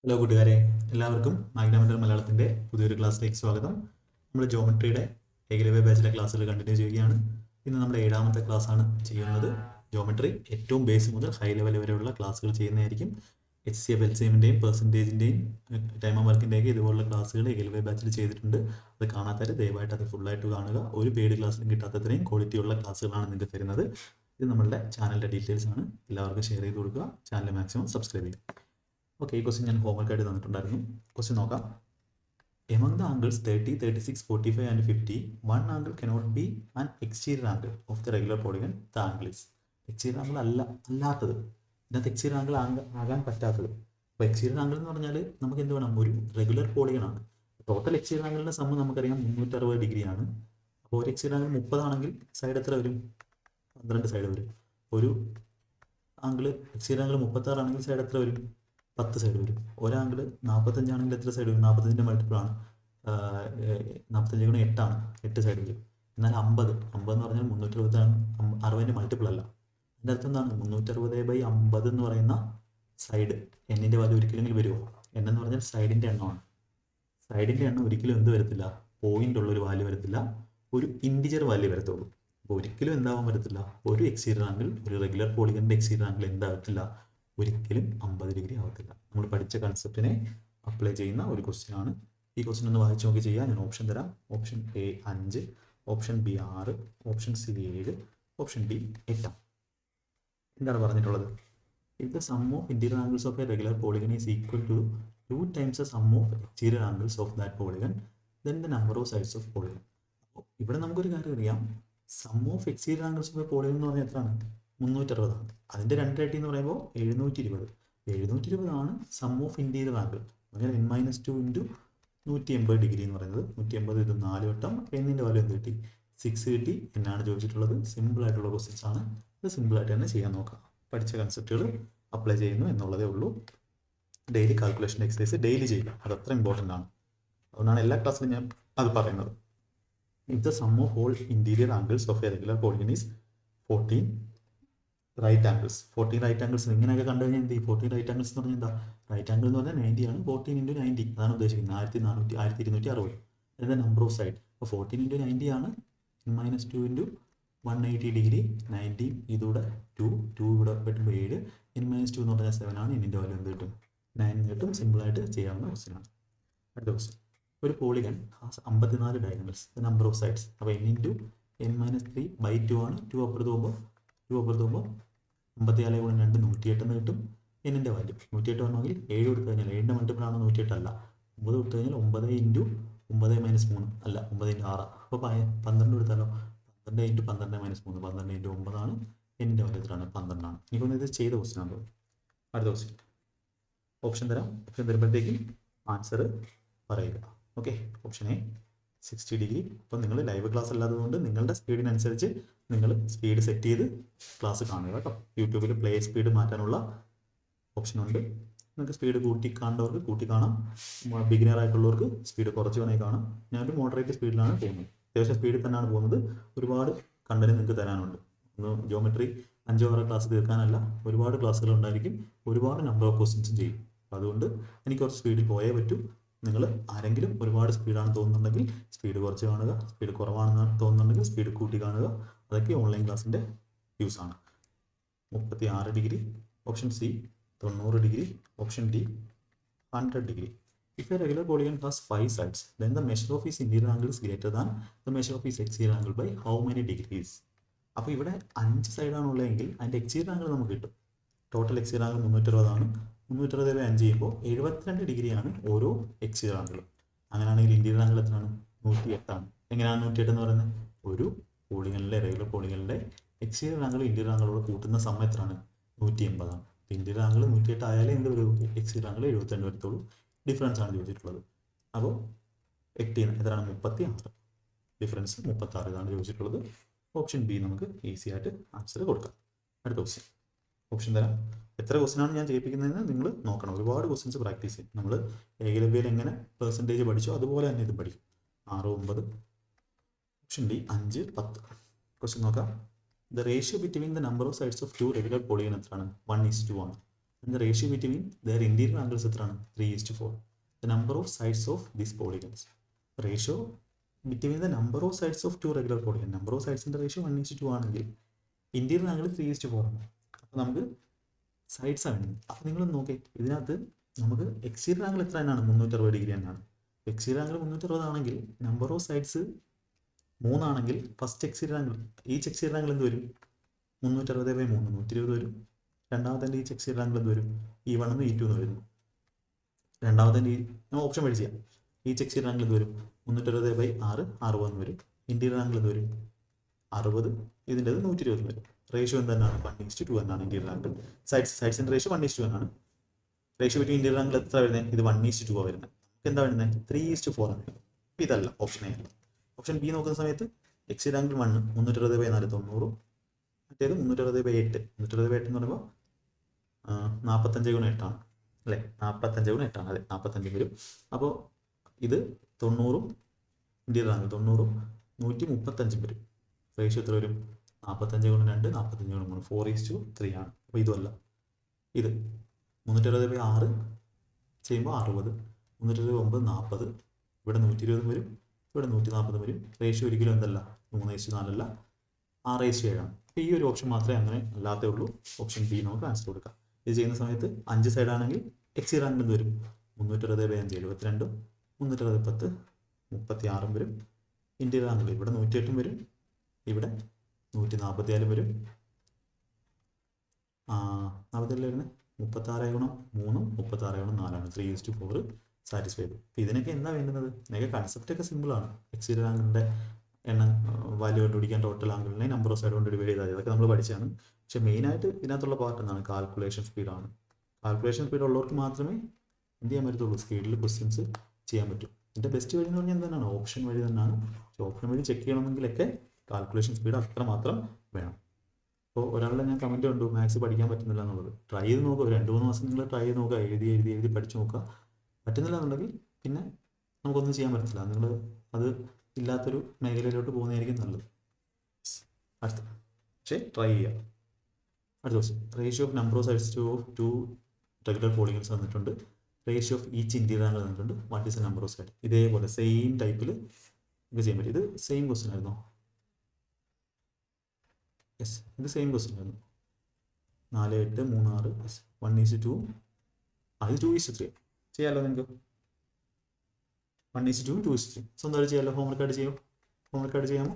Hello കൂട്ടുകാരെ, എല്ലാവർക്കും മാഗ്നാമെന്റൽ മലയാളത്തിൻ്റെ പുതിയൊരു ക്ലാസ്സിലേക്ക് സ്വാഗതം. നമ്മൾ ജോമെട്രിയുടെ ഏകലവ്യ ബാച്ചിലെ ക്ലാസ്സുകൾ കണ്ടിന്യൂ ചെയ്യുകയാണ്. ഇന്ന് നമ്മുടെ 7ാമത്തെ ക്ലാസ്സാണ് ചെയ്യുന്നത്. ജോമെട്രി ഏറ്റവും ബേസ് മുതൽ ഹൈ ലെവൽ വരെയുള്ള ക്ലാസ്സുകൾ ചെയ്യുന്നതായിരിക്കും. HCF LCMൻ്റെയും പെർസെൻറ്റേജിൻ്റെയും ടൈം വർക്കിൻ്റെയൊക്കെ ഇതുപോലുള്ള ക്ലാസ്സുകൾ ഏകലവ്യ ബാച്ചിൽ ചെയ്തിട്ടുണ്ട്. അത് കാണാത്തവർ ദയവായിട്ട് അത് ഫുള്ളായിട്ട് കാണുക. ഒരു പെയ്ഡ് ക്ലാസ്സിലും കിട്ടാത്തത്രയും ക്വാളിറ്റിയുള്ള ക്ലാസ്സുകളാണ് നിങ്ങൾക്ക് തരുന്നത്. ഇത് നമ്മളുടെ ചാനലിൻ്റെ ഡീറ്റെയിൽസ് ആണ്. എല്ലാവർക്കും ഷെയർ ചെയ്ത് കൊടുക്കുക. ചാനൽ മാക്സിമം സബ്സ്ക്രൈബ് ചെയ്യുക. ഓക്കെ, ഈ ക്വസ്റ്റ്യൻ ഞാൻ ഹോംവർക്ക് ആയിട്ട് തന്നിട്ടുണ്ടായിരുന്നു. ക്വസ്റ്റ്യൻ നോക്കാം. Among the angles 30, 36, 45 and 50, one angle cannot be an exterior angle of the regular polygon. The angle is exterior angle അല്ലാത്തത്. ഇതിനകത്ത് exterior angle ആകാൻ പറ്റാത്തത്. അപ്പോൾ exterior angle എന്ന് പറഞ്ഞാൽ നമുക്ക് എന്ത് വേണം? ഒരു റെഗുലർ പോളിഗൺ ആണ്. ടോട്ടൽ exterior angle സമ്മ് നമുക്കറിയാം 360 ഡിഗ്രിയാണ്. അപ്പോൾ ഒരു exterior angle 30 ആണെങ്കിൽ സൈഡ് എത്ര വരും? 12 സൈഡ് വരും. ഒരു ആംഗിൾ exterior angle 36 ആണെങ്കിൽ സൈഡ് എത്ര വരും? 10 സൈഡ് വരും. ഒരാംഗിൾ 45 ആണെങ്കിൽ എത്ര സൈഡ് വരും? 45ൻ്റെ മൾട്ടിപ്പിൾ ആണ്. 45 ഗുണം 8 ആണ്. 8 സൈഡ് വരും. എന്നാൽ 50 എന്ന് പറഞ്ഞാൽ 360 മൾട്ടിപ്പിൾ അല്ല. അതിൻ്റെ അർത്ഥം എന്താണ്? 360/50 എന്ന് പറയുന്ന സൈഡ് എന്നിൻ്റെ വാല്യൂ ഒരിക്കലെങ്കിലും വരുമോ? എന്ന് പറഞ്ഞാൽ സൈഡിൻ്റെ എണ്ണമാണ്. സൈഡിൻ്റെ എണ്ണം ഒരിക്കലും എന്ത് വരത്തില്ല? പോയിന്റ് ഉള്ളൊരു വാല്യൂ വരത്തില്ല, ഒരു ഇൻറ്റിജർ വാല്യൂ വരത്തുള്ളൂ. അപ്പോൾ ഒരിക്കലും എന്താവാൻ വരത്തില്ല? ഒരു എക്സ്റ്റീരിയർ ആംഗിൾ, ഒരു റെഗുലർ പോളിഗണിൻ്റെ എക്സ്റ്റീരിയർ ആംഗിൾ എന്താവത്തില്ല? ഒരിക്കലും 50 ഡിഗ്രി ആവത്തില്ല. നമ്മൾ പഠിച്ച കൺസെപ്റ്റിനെ അപ്ലൈ ചെയ്യുന്ന ഒരു ക്വസ്റ്റ്യൻ ആണ്. ഈ ക്വസ്റ്റ്യൻ ഒന്ന് വായിച്ച് നോക്കി ചെയ്യാം. ഞാൻ ഓപ്ഷൻ തരാം. Option A 5, option B 6, option C 7, option D 8. എന്താണ് പറഞ്ഞിട്ടുള്ളത്? If the sum of interior angles of a regular polygon is equal to 2 times the sum of exterior angles of that polygon, then the number of sides of polygon. അപ്പോൾ ഇവിടെ നമുക്കൊരു കാര്യം അറിയാം. Sum of exterior angles of a polygon എന്ന് പറഞ്ഞാൽ എത്രയാണ്? 360 ആണ്. അതിൻ്റെ 2 ഇരട്ടി എന്ന് പറയുമ്പോൾ 720. 720 ആണ് സം ഓഫ് ഇൻറ്റീരിയർ ആംഗിൾ. അങ്ങനെ n-2 ഇൻറ്റു 180 ഡിഗ്രി എന്ന് പറയുന്നത്. 180 ഇത് 4 വട്ടം. എന്നിൻ്റെ വാല്യൂ എന്ത് കിട്ടി? 6 കിട്ടി. എന്നാണ് ചോദിച്ചിട്ടുള്ളത്. സിമ്പിൾ ആയിട്ടുള്ള ക്വസ്റ്റ്യൻസ് ആണ്. ഇത് സിമ്പിളായിട്ട് തന്നെ ചെയ്യാൻ നോക്കാം. പഠിച്ച കൺസെപ്റ്റുകൾ അപ്ലൈ ചെയ്യുന്നു എന്നുള്ളതേ ഉള്ളൂ. ഡെയിലി കാൽക്കുലേഷൻ എക്സസൈസ് ഡെയിലി ചെയ്യുക. അത് അത്ര ഇമ്പോർട്ടൻ്റ് ആണ്. അതുകൊണ്ടാണ് എല്ലാ ക്ലാസ്സിലും ഞാൻ അത് പറയുന്നത്. If the sum of all interior angles of a regular polygon is 14 right angles. 14 right angles ഇങ്ങനെയൊക്കെ കണ്ടു കഴിഞ്ഞാൽ എന്ത് ചെയ്യും? 14 റൈറ്റ് ആംഗിൾസ് എന്ന് പറഞ്ഞാൽ എന്താ? റൈറ്റ് ആംഗിൾ എന്ന് പറഞ്ഞാൽ 90 ആണ്. 14 × 90 അതാണ് ഉദ്ദേശിക്കുന്നത്. 1260. അതിൻ്റെ നമ്പർ ഓഫ് സൈഡ്. അപ്പോൾ 14 × 90 ആണ്. n-2 into 180 degree. 90 ഇതൂടെ 2 ഇവിടെ പറ്റുമ്പോൾ 7. n-2 എന്ന് പറഞ്ഞാൽ 7 ആണ്. എന്നിൻ്റെ വാല്യൂ എന്ത് കിട്ടും? 9 കിട്ടും. സിമ്പിളായിട്ട് ചെയ്യാവുന്ന ക്വസ്റ്റ്യൻ ആണ്. അടുത്ത ക്വസ്റ്റ്യൻ. ഒരു polygon has 54 diagonals. Number of sides. അപ്പോൾ n-n-3/2 ആണ്. 2 അപ്പുറത്ത് പോകുമ്പോൾ 54 × 2 108 എന്ന് കിട്ടും. എന്നിൻ്റെ വാല്യൂ 108 വരണമെങ്കിൽ 7 കൊടുത്തു കഴിഞ്ഞാൽ 7ൻ്റെ മൾട്ടിപ്പിൾ ആണ് 108 അല്ല. 9 കൊടുത്തു കഴിഞ്ഞാൽ 9 × 9 - 3 അല്ല 9 × 6. അപ്പോൾ 12 കൊടുത്താലോ? 12 × 12 - 3 12 × 9 ആണ്. എന്നിൻ്റെ വാല്യൂ എത്രയാണ്? 12 ആണ്. എനിക്കൊന്ന് ഇത് ചെയ്ത ക്വസ്റ്റ്യൻ ആണ്. അടുത്ത ക്വസ്റ്റ്യൻ. ഓപ്ഷൻ തരാം. ഓപ്ഷൻ തരുമ്പോഴത്തേക്കും ആൻസർ പറയുക. Okay, option A 60 degree. അപ്പോൾ നിങ്ങൾ ലൈവ് ക്ലാസ് അല്ലാത്തതുകൊണ്ട് നിങ്ങളുടെ സ്പീഡിനനുസരിച്ച് നിങ്ങൾ സ്പീഡ് സെറ്റ് ചെയ്ത് ക്ലാസ് കാണുക കേട്ടോ. യൂട്യൂബിൽ പ്ലേ സ്പീഡ് മാറ്റാനുള്ള ഓപ്ഷൻ ഉണ്ട്. നിങ്ങൾക്ക് സ്പീഡ് കൂട്ടി കാണേണ്ടവർക്ക് കൂട്ടി കാണാം. ബിഗിനർ ആയിട്ടുള്ളവർക്ക് സ്പീഡ് കുറച്ച് വേണമെങ്കിൽ കാണാം. ഞാനൊരു മോഡറേറ്റ് സ്പീഡിലാണ് പോകുന്നത്. അത്യാവശ്യം സ്പീഡിൽ തന്നെയാണ് പോകുന്നത്. ഒരുപാട് കണ്ടന്റ് നിങ്ങൾക്ക് തരാനുണ്ട്. ഒന്ന് ജോമെട്രി 5-6 ക്ലാസ് തീർക്കാനല്ല, ഒരുപാട് ക്ലാസ്സുകൾ ഉണ്ടായിരിക്കും. ഒരുപാട് നമ്പർ ഓഫ് ക്വസ്റ്റ്യൻസും ചെയ്യും. അപ്പോൾ അതുകൊണ്ട് എനിക്ക് കുറച്ച് സ്പീഡിൽ പോയേ പറ്റൂ. നിങ്ങൾ ആരെങ്കിലും ഒരുപാട് സ്പീഡാണ് തോന്നുന്നുണ്ടെങ്കിൽ സ്പീഡ് കുറച്ച് കാണുക. സ്പീഡ് കുറവാണെന്ന് തോന്നുന്നുണ്ടെങ്കിൽ സ്പീഡ് കൂട്ടി കാണുക. അതൊക്കെ ഓൺലൈൻ ക്ലാസ്സിൻ്റെ യൂസ് ആണ്. 36 degree. Option C 90 degree. Option D 100 degree. If a regular polygon has 5 sides, then the measure of its interior angle is greater than the measure of its exterior angle by how many degrees? അപ്പോൾ ഇവിടെ 5 സൈഡാണ് ഉള്ളതെങ്കിൽ അതിൻ്റെ exterior angle നമുക്ക് കിട്ടും. Total exterior angle 360 ആണ്. 360/5 ചെയ്യുമ്പോൾ 72 ഡിഗ്രിയാണ് ഓരോ എക്സ്റ്റീരിയർ ആംഗിളും. അങ്ങനെയാണെങ്കിൽ ഇൻറ്റീരിയർ ആംഗിൾ എത്രയാണ്? 108 ആണ്. എങ്ങനെയാണ് 108 എന്ന് പറയുന്നത്? ഒരു പോളിഗണിലെ റെഗുലർ പോളിഗണിലെ എക്സ്റ്റീരിയർ ആംഗിൾ ഇൻറ്റീരിയർ ആംഗിളോട് കൂട്ടുന്ന സം എത്രയാണ്? 180 ആണ്. ഇൻറ്റീരിയർ ആംഗിൾ 108 ആയാലേ എന്ത് വരും? എക്സ്റ്റീരിയർ ആംഗിൾ 72 വരത്തുള്ളൂ. ഡിഫറൻസ് ആണ് ചോദിച്ചിട്ടുള്ളത്. അപ്പോൾ 8 എത്രയാണ്? 36. ഡിഫറൻസ് 36 ഇതാണ് ചോദിച്ചിട്ടുള്ളത്. ഓപ്ഷൻ ബി നമുക്ക് ഈസി ആയിട്ട് ആൻസർ കൊടുക്കാം. അടുത്ത ക്വസ്റ്റ്യൻ. ഓപ്ഷൻ തരാം. എത്ര ക്വസ്റ്റ്യനാണ് ഞാൻ ചെയ്യിപ്പിക്കുന്നതെന്ന് നിങ്ങൾ നോക്കണം. ഒരുപാട് ക്വസ്റ്റ്യൻസ് പ്രാക്ടീസ് ചെയ്യും. നമ്മൾ ഏകലവ്യയിൽ എങ്ങനെ പെർസെൻറ്റേജ് പഠിച്ചോ അതുപോലെ തന്നെ ഇത് പഠിക്കും. 6, 9. Option D 5, 10. ക്വസ്റ്റ്യൻ നോക്കാം. The ratio between the number of sides of 2 regular polygon എത്രയാണ്? 1:2 ആണ്. And the ratio between their interior angles എത്രയാണ് 3:4. The number of sides of these polygons. Ratio between the number of sides of two regular polygons. Number of sides in the ratio 1:2 ആണെങ്കിൽ interior angle 3:4 ആണ്. അപ്പോൾ നമുക്ക് sides ആണ്. അപ്പോൾ നിങ്ങൾ നോക്കി ഇതിനകത്ത് നമുക്ക് എക്സ്റ്റീരിയർ ആംഗിൾ എത്ര തന്നെയാണ് 360 ഡിഗ്രി തന്നെയാണ്. എക്സ്റ്റീരിയർ ആംഗിൾ 360 ആണെങ്കിൽ നമ്പർ ഓഫ് സൈഡ്സ് 3 ആണെങ്കിൽ first exterior angle each exterior angle എന്ത് വരും 360/3 120 വരും. രണ്ടാമത്തെ ഈച്ച് എക്സ്റ്റീരിയർ ആംഗിൾ എന്ത് വരും E1 എന്ന് E2 എന്ന് വരുന്നു. രണ്ടാമത്തെ നമ്മൾ ഓപ്ഷൻ വഴി ചെയ്യാം. ഈച്ച് എക്സ്റ്റീരിയർ ആംഗിൾ എന്ത് വരും 360/6 60 എന്ന് വരും. ഇന്റീരിയർ ആംഗിൾ എന്ത് വരും 60, ഇതിൻ്റെത് 120 വരും. റേഷ്യോ എന്താണ് 1:2 എന്നാണ് ഇന്റീരിയർ ആംഗിൾ. സൈഡ്സിൻ്റെ റേഷ്യോ 1:2 എന്നാണ്. റേഷ്യോ ബിറ്റ്വീൻ ഇന്റീരിയർ ആംഗിൾ എത്ര വരുന്നത് ഇത് 1:2 ആണ് വരുന്നത്. നമുക്ക് എന്താ വരുന്നത് 3:4 ആണ്. ഇതല്ല ഓപ്ഷൻ എ. ഓപ്ഷൻ ബി നോക്കുന്ന സമയത്ത് എക്സ്റ്റീരിയർ ആംഗിൾ 1 360/4 90, മറ്റേത് 360/8. 360/8 എന്ന് പറയുമ്പോൾ 45 × 8 ആണ് അല്ലേ. 45 × 8 ആണ്. അതെ 45 വരും. അപ്പോൾ ഇത് 90 ഇന്റീരിയർ ആംഗിൾ 90 135 വരും. റേഷ്യോ എത്ര വരും 45 × 2 45 × 3 4:3 ആണ്. അപ്പോൾ ഇതുമല്ല. ഇത് 360/6 ചെയ്യുമ്പോൾ 60, 369 40, ഇവിടെ 120 വരും, ഇവിടെ 140 വരും. റേഷ്യോ ഒരിക്കലും എന്തല്ല 3:4 അല്ല 6:7 ആണ്. അപ്പോൾ ഈ ഒരു ഓപ്ഷൻ മാത്രമേ അങ്ങനെ അല്ലാത്തേ ഉള്ളൂ. ഓപ്ഷൻ ബി നമുക്ക് ആൻസർ കൊടുക്കാം. ഇത് ചെയ്യുന്ന സമയത്ത് 5 സൈഡ് ആണെങ്കിൽ എക്സ്റ്റീരിയർ ആംഗിൾ എന്ത് വരും 360/5 72, 360/10 36 വരും. ഇന്റീരിയർ ആംഗിൾ ഇവിടെ 108 വരും, ഇവിടെ 144 വരും. 47 വരുന്നത് 36 × 3 36 × 4 ആണ്. 3:4 സാറ്റിസ്ഫൈഡ്. അപ്പോൾ ഇതിനൊക്കെ എന്താ വേണ്ടുന്നത്? ഇതിനൊക്കെ കൺസെപ്റ്റ് ഒക്കെ സിമ്പിളാണ്. എക്സ്റ്റീരിയർ ആംഗിളിൻ്റെ എണ്ണം വാല്യൂ കണ്ടുപിടിക്കാൻ ടോട്ടൽ ആംഗിളിനെ നമ്പർ ഓഫ് സൈഡ് കൊണ്ട് ഡിവൈഡ് ചെയ്താൽ അതൊക്കെ നമ്മൾ പഠിച്ചാണ്. പക്ഷേ മെയിനായിട്ട് ഇതിനകത്തുള്ള പാർട്ട് എന്താണ് കാൽക്കുലേഷൻ സ്പീഡാണ്. കാൽക്കുലേഷൻ സ്പീഡ് ഉള്ളവർക്ക് മാത്രമേ എന്ത് ചെയ്യാൻ പറ്റത്തുള്ളൂ സ്പീഡിൽ ക്വസ്റ്റ്യൻസ് ചെയ്യാൻ പറ്റും. ഇതിൻ്റെ ബെസ്റ്റ് വഴി എന്ന് പറഞ്ഞാൽ എന്താണ് ഓപ്ഷൻ വഴി തന്നെയാണ്. ഓപ്ഷൻ വഴി ചെക്ക് ചെയ്യണമെങ്കിലൊക്കെ കാൽക്കുലേഷൻ സ്പീഡ് അത്രമാത്രം വേണം. അപ്പോൾ ഒരാളുടെ ഞാൻ കമൻറ്റ് കണ്ടു മാത്സ് പഠിക്കാൻ പറ്റുന്നില്ല എന്നുള്ളത്. ട്രൈ ചെയ്ത് നോക്കുക. 2-3 മാസം നിങ്ങൾ ട്രൈ ചെയ്ത് നോക്കുക. എഴുതി പഠിച്ച് നോക്കുക. പറ്റുന്നില്ല എന്നുണ്ടെങ്കിൽ പിന്നെ നമുക്കൊന്നും ചെയ്യാൻ പറ്റത്തില്ല. നിങ്ങൾ അത് ഇല്ലാത്തൊരു മേഖലയിലോട്ട് പോകുന്നതായിരിക്കും നല്ലത്. അടുത്ത പക്ഷേ ട്രൈ ചെയ്യാം. അടുത്ത question ratio of number of sides of 2 regular polygons തന്നിട്ടുണ്ട്. Ratio of each interior angle തന്നിട്ടുണ്ട്. What is a number of side? ഇതേപോലെ സെയിം ടൈപ്പിൽ ഇത് ചെയ്യാൻ പറ്റും. ഇത് സെയിം ക്വസ്റ്റ്യൻ ആയിരുന്നോ? യെസ്, ഇത് സെയിം ക്വസ്റ്റ്യൻ ആയിരുന്നു. 4 8 3 6 1:2 ഇത് 2:3 ചെയ്യാമല്ലോ നിങ്ങൾക്ക്. 1:2 2:3 സ്വന്തമായിട്ട് ചെയ്യാമല്ലോ. ഹോംവർക്ക് ആയിട്ട് ചെയ്യും. ഹോംവർക്ക് ആയിട്ട് ചെയ്യാമോ?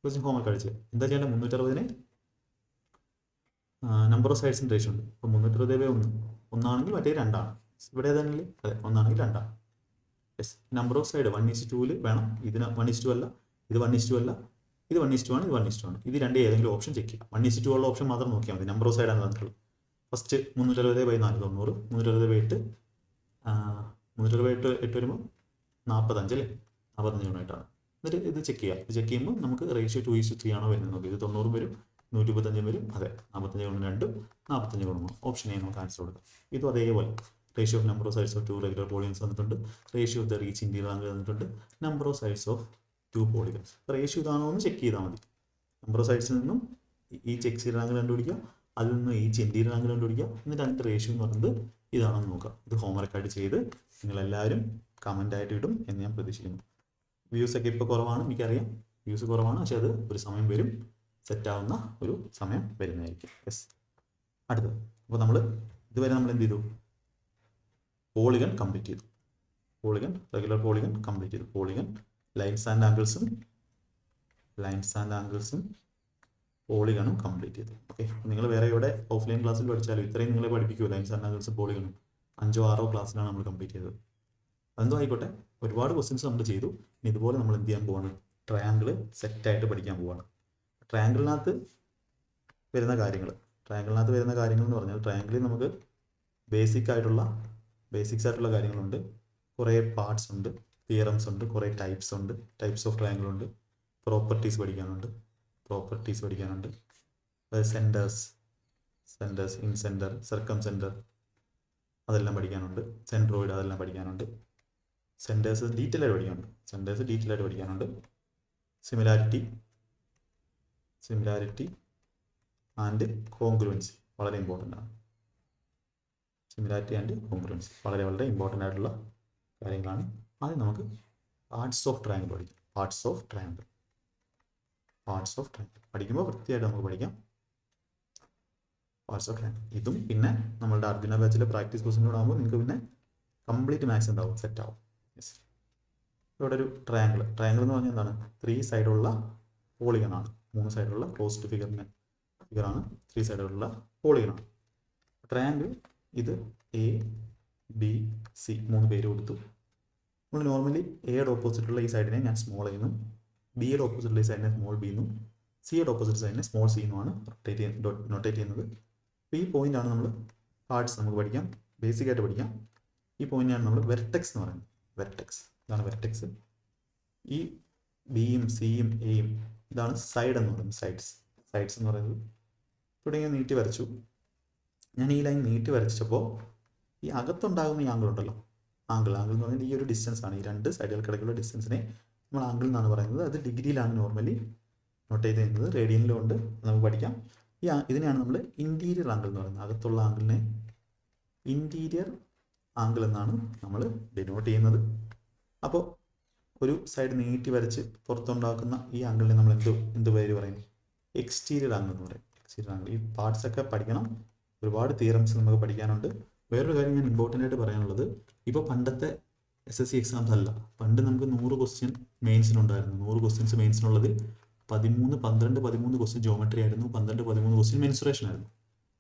ക്വസ്റ്റ്യൻ ഹോംവർക്ക് ആയിട്ട് ചെയ്യാം. എന്താ ചെയ്യേണ്ടത് 360-ന് നമ്പർ ഓഫ് സൈഡ്സിൻ്റെ റേഷ്യോ ഉണ്ട്. അപ്പോൾ 360/1 ഒന്നാണെങ്കിൽ മറ്റേ 2 ആണ്. ഇവിടെ ഏതാണെങ്കിൽ അതെ 1 ആണെങ്കിൽ 2 ആണ്. യെസ്, നമ്പർ ഓഫ് സൈഡ് 1:2 വേണം. ഇതിന് 1:2 അല്ല, ഇത് 1:2 അല്ല, ഇത് 1:2 ആണ്, ഇത് 1:2 ആണ്. ഇത് രണ്ട് ഏതെങ്കിലും ഓപ്ഷൻ ചെക്ക് ചെയ്യാം. 1:2 ഉള്ള ഓപ്ഷൻ മാത്രം നോക്കിയാൽ മതി. നമ്പർ ഓഫ് സൈഡാണ് തന്നിട്ടുള്ളത്. ഫസ്റ്റ് 360/4 90, 360/8 360/8 വരുമ്പോൾ 45 അല്ലേ 45 യൂണിറ്റാണ്. എന്നിട്ട് ഇത് ചെക്ക് ചെയ്യാം. ഇത് ചെക്ക് ചെയ്യുമ്പോൾ നമുക്ക് റേഷ്യോ 2:3 ആണോ വരുന്നത് നോക്കി. ഇത് 90 വരും, 135 വരും. അതെ 45 × 2 45 × 3 ഓപ്ഷൻ എ നമുക്ക് ആൻസർ കൊടുക്കാം. ഇതും അതേപോലെ ratio of number of sides of 2 regular polygons തന്നിട്ടുണ്ട്. Ratio of the each interior angle തന്നിട്ടുണ്ട്. Number of sides of 2 polygons. Ratio ഇതാണോ എന്ന് ചെക്ക് ചെയ്താൽ മതി. നമ്പർ ഓഫ് സൈഡ്സിൽ നിന്നും ഈച്ച് എക്സ്റ്റീരിയർ ആംഗിൾ കണ്ടുപിടിക്കുക, അതിൽ നിന്ന് ഈച്ച് ഇന്റീരിയർ ആംഗിൾ കണ്ടുപിടിക്കുക. എന്നിട്ട് അതിൻ്റെ റേഷ്യോ എന്ന് പറയുന്നത് ഇതാണെന്ന് നോക്കാം. ഇത് ഹോംവർക്കായിട്ട് ചെയ്ത് നിങ്ങളെല്ലാവരും കമൻ്റായിട്ട് ഇടും എന്ന് ഞാൻ പ്രതീക്ഷിക്കുന്നു. വ്യൂസൊക്കെ ഇപ്പോൾ കുറവാണ്, എനിക്കറിയാം വ്യൂസ് കുറവാണ്. പക്ഷെ അത് ഒരു സമയം വരും, സെറ്റാവുന്ന ഒരു സമയം വരുന്നതായിരിക്കും. യെസ്, അടുത്തത്. അപ്പോൾ നമ്മൾ ഇതുവരെ നമ്മൾ എന്ത് ചെയ്തു? പോളിഗൺ കംപ്ലീറ്റ് ചെയ്തു. പോളിഗൺ റെഗുലർ പോളിഗൺ കംപ്ലീറ്റ് ചെയ്തു. പോളിഗൺ ലൈൻസ് ആൻഡ് ആംഗിൾസും പോളിഗണും കംപ്ലീറ്റ് ചെയ്തു. ഓക്കെ, നിങ്ങൾ വേറെ ഇവിടെ ഓഫ്ലൈൻ ക്ലാസ്സിൽ പഠിച്ചാലും ഇത്രയും നിങ്ങളെ പഠിപ്പിക്കുമോ? ലൈൻസ് ആൻഡ് ആംഗിൾസും പോളിഗണും 5 or 6 ക്ലാസ്സിലാണ് നമ്മൾ കംപ്ലീറ്റ് ചെയ്തത്. അതെന്തോ ആയിക്കോട്ടെ, ഒരുപാട് ക്വസ്റ്റ്യൻസ് നമ്മൾ ചെയ്തു. ഇനി ഇതുപോലെ നമ്മൾ എന്ത് ചെയ്യാൻ പോവാണ്? ട്രയാങ്കിൾ സെറ്റായിട്ട് പഠിക്കാൻ പോവാണ്. ട്രയാങ്കിളിനകത്ത് വരുന്ന കാര്യങ്ങൾ എന്ന് പറഞ്ഞാൽ ട്രയാങ്കിളിൽ നമുക്ക് ബേസിക്സ് ആയിട്ടുള്ള കാര്യങ്ങളുണ്ട്. കുറേ പാർട്സ് ഉണ്ട്, തിയറംസ് ഉണ്ട്, കുറേ ടൈപ്സ് ഉണ്ട്, ടൈപ്സ് ഓഫ് ട്രയാങ്കിൾ ഉണ്ട്, പ്രോപ്പർട്ടീസ് പഠിക്കാനുണ്ട്, സെൻറ്റേഴ്സ്, ഇൻ സെൻറ്റർ, സർക്കം സെൻറ്റർ അതെല്ലാം പഠിക്കാനുണ്ട്, സെൻട്രോയിഡ് അതെല്ലാം പഠിക്കാനുണ്ട്, സെൻറ്റേഴ്സ് ഡീറ്റെയിൽ ആയിട്ട് പഠിക്കാനുണ്ട്, സിമിലാരിറ്റി ആൻഡ് കോൺഗ്രുവൻസി വളരെ ഇമ്പോർട്ടൻ്റ് ആണ്. സിമിലാരിറ്റി ആൻഡ് കോൺഗ്രുവൻസി വളരെ വളരെ ഇമ്പോർട്ടൻ്റ് ആയിട്ടുള്ള കാര്യങ്ങളാണ്. ആദ്യം നമുക്ക് പാർട്സ് ഓഫ് ട്രയാങ്കിൾ പഠിക്കാം. പാർട്സ് ഓഫ് ട്രയാങ്കിൾ പഠിക്കുമ്പോൾ വൃത്തിയായിട്ട് നമുക്ക് പഠിക്കാം. പാർട്സ് ഓഫ് ട്രയാങ്കിൾ ഇതും പിന്നെ നമ്മളുടെ അർജുന ബാച്ചിലെ പ്രാക്ടീസ് ക്വസ്റ്റ്യനോട് ആകുമ്പോൾ നിങ്ങൾക്ക് പിന്നെ കംപ്ലീറ്റ് മാത്സ് ഉണ്ടാവും, സെറ്റ് ആവും. യെസ്, ഇവിടെ ഒരു ട്രയാങ്കിൾ എന്ന് പറഞ്ഞാൽ എന്താണ്? 3 സൈഡുള്ള പോളിഗണാണ്. 3 സൈഡുള്ള ക്ലോസ്ഡ് ഫിഗറാണ്. 3 സൈഡുള്ള പോളിഗണാണ് ട്രയാങ്കിൾ. ഇത് എ ബി സി 3 പേര് കൊടുത്തു. നമ്മൾ നോർമലി എയുടെ ഓപ്പോസിറ്റുള്ള ഈ സൈഡിനെ ഞാൻ സ്മോൾ എന്നും, ബിയുടെ ഓപ്പോസിറ്റുള്ള ഈ സൈഡിനെ സ്മോൾ ബി എന്നും, സിയുടെ ഓപ്പോസിറ്റ് സൈഡിനെ സ്മോൾ സി എന്നുമാണ് നൊട്ടേറ്റ് ചെയ്യുന്നത്. അപ്പോൾ ഈ പോയിന്റാണ് നമ്മൾ പാർട്സ് നമുക്ക് പഠിക്കാം, ബേസിക് ആയിട്ട് പഠിക്കാം. ഈ പോയിന്റാണ് നമ്മൾ വെർട്ടെക്സ് എന്ന് പറയുന്നത്. വെർട്ടെക്സ്, ഇതാണ് വെർട്ടെക്സ്. ഈ ബിയും സിയും എയും ഇതാണ് സൈഡ് എന്ന് പറയുന്നത്. സൈഡ്സ് എന്ന് പറയുന്നത് ഇവിടെ ഇങ്ങനെ നീട്ടി വരച്ചു. ഞാൻ ഈ ലൈൻ നീട്ടി വരച്ചപ്പോൾ ഈ അകത്തുണ്ടാകുന്ന ഈ ആംഗിൾ ഉണ്ടല്ലോ, ആംഗിൾ എന്ന് പറഞ്ഞാൽ ഈ ഒരു ഡിസ്റ്റൻസ് ആണ്. ഈ 2 സൈഡുകൾക്കിടയ്ക്കുള്ള ഡിസ്റ്റൻസിനെ നമ്മൾ ആംഗിൾ എന്നാണ് പറയുന്നത്. അത് ഡിഗ്രിയിലാണ് നോർമലി നൊട്ടേറ്റ് ചെയ്യുന്നത്, റേഡിയനിലും ഉണ്ട്, നമുക്ക് പഠിക്കാം. ഇതിനെയാണ് നമ്മൾ ഇൻറ്റീരിയർ ആംഗിൾ എന്ന് പറയുന്നത്. അകത്തുള്ള ആംഗിളിനെ ഇൻറ്റീരിയർ ആംഗിൾ എന്നാണ് നമ്മൾ ഡിനോട്ട് ചെയ്യുന്നത്. അപ്പോൾ ഒരു സൈഡ് നീട്ടി വരച്ച് പുറത്തുണ്ടാക്കുന്ന ഈ ആംഗിളിനെ നമ്മൾ എന്ത് പേര് പറയും? എക്സ്റ്റീരിയർ ആംഗിൾ എന്ന് പറയും. Exterior angle. ഈ പാർട്സ് ഒക്കെ പഠിക്കണം, ഒരുപാട് തിയറംസ് നമുക്ക് പഠിക്കാനുണ്ട്. വേറൊരു കാര്യം ഞാൻ ഇമ്പോർട്ടൻ്റ് ആയിട്ട് പറയാനുള്ളത്, ഇപ്പോൾ പണ്ടത്തെ SSC എക്സാംസ് അല്ല. പണ്ട് നമുക്ക് 100 ക്വസ്റ്റ്യൻ മെയിൻസിനുണ്ടായിരുന്നു. 100 ക്വസ്റ്റ്യൻസ് മെയിൻസിനുള്ളതിൽ 13 ക്വസ്റ്റ്യൻ ജോമെട്രി ആയിരുന്നു, 13 ക്വസ്റ്റ്യൻ മെൻസുറേഷൻ ആയിരുന്നു.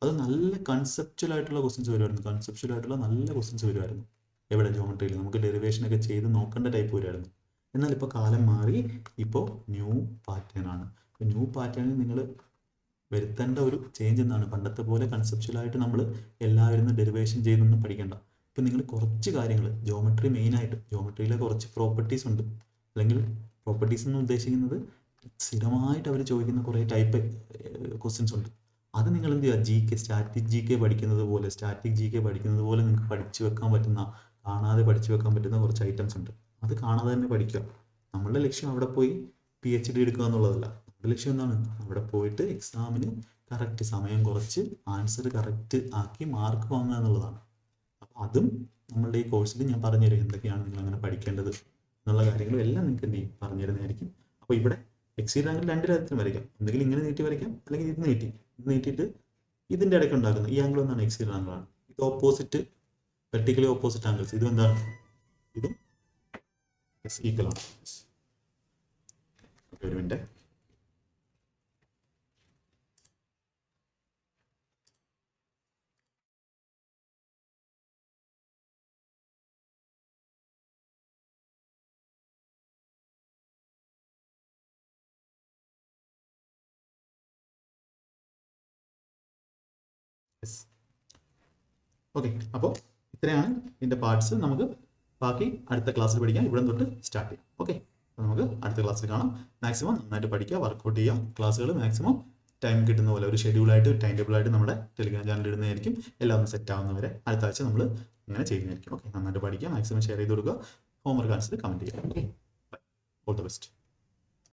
അത് നല്ല കൺസെപ്ച്വൽ ആയിട്ടുള്ള ക്വസ്റ്റ്യൻസ് വരുമായിരുന്നു. നല്ല ക്വസ്റ്റ്യൻസ് വരുമായിരുന്നു. എവിടെ? ജോമെട്രിയിൽ നമുക്ക് ഡെറിവേഷനൊക്കെ ചെയ്ത് നോക്കേണ്ട ടൈപ്പ് വരുമായിരുന്നു. എന്നാൽ ഇപ്പോൾ കാലം മാറി, ഇപ്പോൾ ന്യൂ പാറ്റേൺ ആണ്. ന്യൂ പാറ്റേണിൽ നിങ്ങൾ വരുത്തേണ്ട ഒരു ചേഞ്ച് എന്നാണ്, പണ്ടത്തെ പോലെ കൺസെപ്ച്വലായിട്ട് നമ്മൾ എല്ലാവരും ഡെറിവേഷൻ ചെയ്തൊന്നും പഠിക്കേണ്ട. ഇപ്പം നിങ്ങൾ കുറച്ച് കാര്യങ്ങൾ ജോമെട്രി മെയിനായിട്ട് ജോമെട്രിയിലെ കുറച്ച് പ്രോപ്പർട്ടീസ് ഉണ്ട്. അല്ലെങ്കിൽ പ്രോപ്പർട്ടീസ് എന്ന് ഉദ്ദേശിക്കുന്നത് സ്ഥിരമായിട്ട് അവർ ചോദിക്കുന്ന കുറേ ടൈപ്പ് ക്വസ്റ്റ്യൻസ് ഉണ്ട്. അത് നിങ്ങൾ എന്ത് ചെയ്യുക? സ്റ്റാറ്റിക് ജി കെ പഠിക്കുന്നത് പോലെ നിങ്ങൾക്ക് പഠിച്ചു വെക്കാൻ പറ്റുന്ന, കാണാതെ പഠിച്ചു വെക്കാൻ പറ്റുന്ന കുറച്ച് ഐറ്റംസ് ഉണ്ട്. അത് കാണാതെ തന്നെ പഠിക്കുക. നമ്മളുടെ ലക്ഷ്യം അവിടെ പോയി PhD എടുക്കുക എന്നുള്ളതല്ല. നമ്മുടെ ലക്ഷ്യം എന്താണ്? അവിടെ പോയിട്ട് എക്സാമിന് കറക്റ്റ് സമയം കുറച്ച് ആൻസർ കറക്റ്റ് ആക്കി മാർക്ക് വാങ്ങുക എന്നുള്ളതാണ്. അപ്പോൾ അതും നമ്മളുടെ ഈ കോഴ്സിൽ ഞാൻ പറഞ്ഞുതരും, എന്തൊക്കെയാണ് നിങ്ങൾ അങ്ങനെ പഠിക്കേണ്ടത് എന്നുള്ള കാര്യങ്ങളും എല്ലാം നിങ്ങൾക്ക് എന്ത് ചെയ്യും? പറഞ്ഞു തരുന്നതായിരിക്കും. അപ്പോൾ ഇവിടെ എക്സ്റ്റീരിയർ ആംഗിൾ 2 തരത്തിലും വരയ്ക്കാം. എന്തെങ്കിലും ഇങ്ങനെ നീട്ടി വരയ്ക്കാം, അല്ലെങ്കിൽ ഇത് നീട്ടിയിട്ട് ഇതിൻ്റെ ഇടയ്ക്ക് ഉണ്ടാക്കുന്ന ഈ ആംഗിൾ എന്താണ്? എക്സ്റ്റീരിയർ ആംഗിളാണ്. ഇത് ഓപ്പോസിറ്റ്, വെർട്ടിക്കലി ഓപ്പോസിറ്റ് ആംഗിൾസ്. ഇതും എന്താണ്? ഇതും ഈക്വൽ ആണ്. ഒരു മിനിറ്റ്. ഓക്കെ, അപ്പോൾ ഇത്രയാണ് ഇതിൻ്റെ പാർട്സ്. നമുക്ക് ബാക്കി അടുത്ത ക്ലാസ്സിൽ പഠിക്കാം. ഇവിടെ തൊട്ട് സ്റ്റാർട്ട് ചെയ്യാം. ഓക്കെ, അപ്പോൾ നമുക്ക് അടുത്ത ക്ലാസ്സിൽ കാണാം. മാക്സിമം നന്നായിട്ട് പഠിക്കുക, വർക്കൗട്ട് ചെയ്യുക. ക്ലാസ്സുകൾ മാക്സിമം ടൈം കിട്ടുന്ന പോലെ ഒരു ഷെഡ്യൂളായിട്ട്, ടൈം ടേബിളായിട്ട് നമ്മുടെ ടെലിഗ്രാം ചാനൽ ഇടുന്നതായിരിക്കും. എല്ലാം സെറ്റ് ആവുന്നവരെ അടുത്ത ആഴ്ച നമ്മൾ അങ്ങനെ ചെയ്യുന്നതായിരിക്കും. ഓക്കെ, നന്നായിട്ട് പഠിക്കുക, മാക്സിമം ഷെയർ ചെയ്ത് കൊടുക്കുക. ഹോംവർക്ക് ആൻസർ കമൻറ്റ് ചെയ്യുക. Okay, all the best.